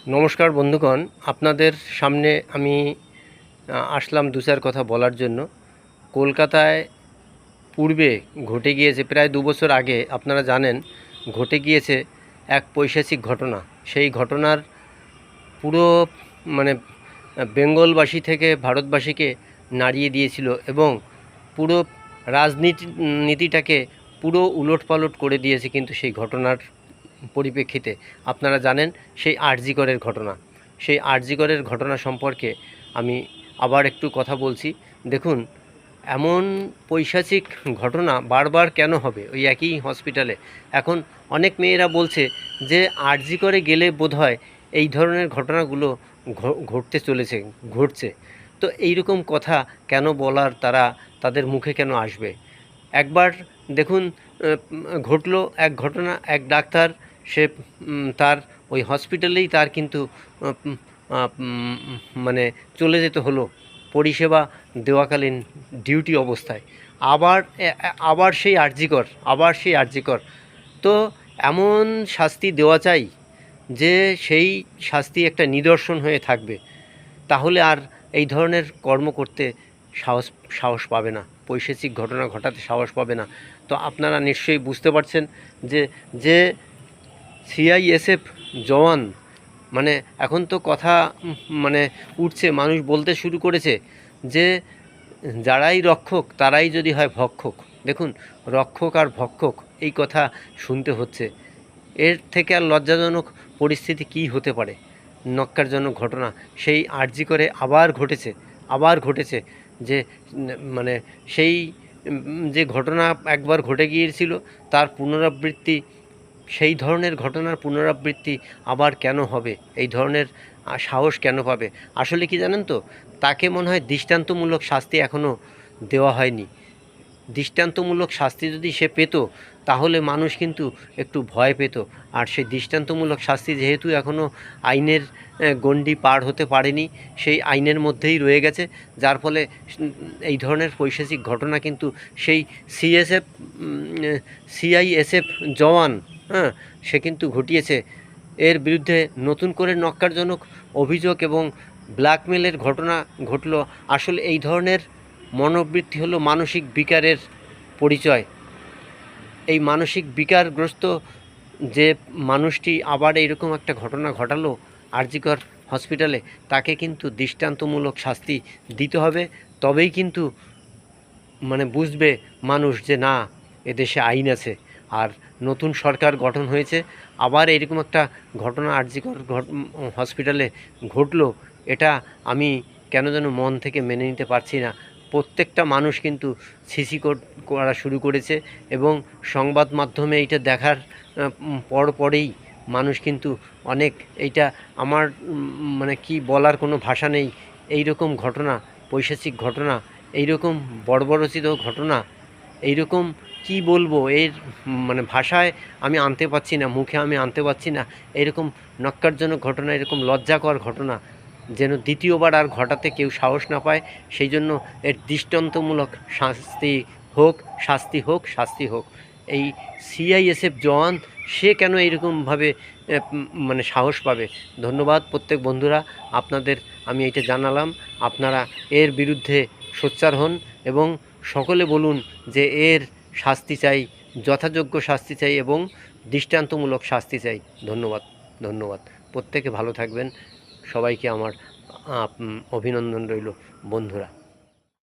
নমস্কার বন্ধুগণ, আপনাদের সামনে আমি আসলাম দু চার কথা বলার জন্য। কলকাতায় পূর্বে ঘটে গিয়েছে, প্রায় 2 বছর আগে আপনারা জানেন, ঘটে গিয়েছে এক পৈশাচিক ঘটনা। সেই ঘটনার পুরো মানে বেঙ্গলবাসী থেকে ভারতবাসীকে নাড়িয়ে দিয়েছিল এবং পুরো নীতিটাকে পুরো উলটপালট করে দিয়েছে। কিন্তু সেই ঘটনার পরিপ্রেক্ষিতে আপনারা জানেন সেই আরজি করের ঘটনা। সেই আরজি করের ঘটনা সম্পর্কে আমি আবার একটু কথা বলছি। দেখুন, এমন পৈশাচিক ঘটনা বারবার কেন হবে ওই একই হসপিটালে? এখন অনেক মেয়েরা বলছে যে আরজি করে গেলে বোধহয় এই ধরনের ঘটনাগুলো ঘটছে। তো এইরকম কথা কেন বলার তাদের মুখে কেন আসবে? একবার দেখুন, ঘটলো এক ঘটনা, এক ডাক্তার, সে তার ওই হসপিটালেই তার কিন্তু মানে চলে যেতে হলো পরিষেবা দেওয়াকালীন ডিউটি অবস্থায়। আবার সেই আরজিকর। তো এমন শাস্তি দেওয়া চাই যে সেই শাস্তি একটা নিদর্শন হয়ে থাকবে। তাহলে আর এই ধরনের কর্ম করতে সাহস পাবে না, পৈশাচিক ঘটনা ঘটাতে সাহস পাবে না। তো আপনারা নিশ্চয়ই বুঝতে পারছেন যে যে সিআইএসএফ জওয়ান, মানে এখন তো কথা মানে উঠছে, মানুষ বলতে শুরু করেছে যে যারাই রক্ষক তারাই যদি হয় ভক্ষক। দেখুন, রক্ষক আর ভক্ষক এই কথা শুনতে হচ্ছে। এর থেকে আর লজ্জাজনক পরিস্থিতি কী হতে পারে? ন্যক্কারজনক ঘটনা সেই আরজি করে আবার ঘটেছে যে মানে সেই যে ঘটনা একবার ঘটে গিয়েছিল তার পুনরাবৃত্তি, সেই ধরনের ঘটনার পুনরাবৃত্তি আবার কেন হবে? এই ধরনের সাহস কেন পাবে? আসলে কি জানেন তো, তাকে মনে হয় দৃষ্টান্তমূলক শাস্তি এখনও দেওয়া হয়নি। দৃষ্টান্তমূলক শাস্তি যদি সে পেত তাহলে মানুষ কিন্তু একটু ভয় পেত। আর সেই দৃষ্টান্তমূলক শাস্তি যেহেতু এখনও আইনের গণ্ডি পার হতে পারেনি, সেই আইনের মধ্যেই রয়ে গেছে, যার ফলে এই ধরনের পৈশাচিক ঘটনা কিন্তু সেই সিআইএসএফ জওয়ান, সে কিন্তু ঘটিয়েছে। এর বিরুদ্ধে নতুন করে ন্যক্কারজনক অভিযোগ এবং ব্ল্যাকমেলের ঘটনা ঘটল। আসলে এই ধরনের মনোবৃত্তি হলো মানসিক বিকারের পরিচয়। এই মানসিক বিকারগ্রস্ত যে মানুষটি আবার এইরকম একটা ঘটনা ঘটালো আরজিকর হসপিটালে, তাকে কিন্তু দৃষ্টান্তমূলক শাস্তি দিতে হবে। তবেই কিন্তু বুঝবে মানুষ যে না, এদেশে আইন আছে। আর নতুন সরকার গঠন হয়েছে, আবার এরকম একটা ঘটনা আরজিকর হসপিটালে ঘটলো, এটা আমি কেন যেন মন থেকে মেনে নিতে পারছি না। প্রত্যেকটা মানুষ কিন্তু সিসি করা শুরু করেছে এবং সংবাদ মাধ্যমে এইটা দেখার পরেই মানুষ কিন্তু অনেক, এইটা আমার কি বলার কোনো ভাষা নেই। এই রকম ঘটনা, পৈশাচিক ঘটনা, এইরকম বর্বরচিত ঘটনা, এইরকম কি বলবো, এর ভাষায় আমি আনতে পারছি না, মুখে আমি আনতে পারছি না। এরকম ন্যক্কারজনক ঘটনা, এরকম লজ্জাকর ঘটনা যেন দ্বিতীয়বার আর ঘটাতে কেউ সাহস না পায়। সেই জন্য এর দৃষ্টান্তমূলক শাস্তি হোক। এই সিআইএসএফ জওয়ান, সে কেন এইরকমভাবে সাহস পাবে? ধন্যবাদ প্রত্যেক বন্ধুরা, আপনাদের আমি এইটা জানালাম। আপনারা এর বিরুদ্ধে সোচ্চার হন এবং সকলে বলুন যে এর শাস্তি চাই, যথাযোগ্য শাস্তি চাই এবং দৃষ্টান্তমূলক শাস্তি চাই। ধন্যবাদ। প্রত্যেকে ভালো থাকবেন। সবাইকে আমার অভিনন্দন রইল বন্ধুরা।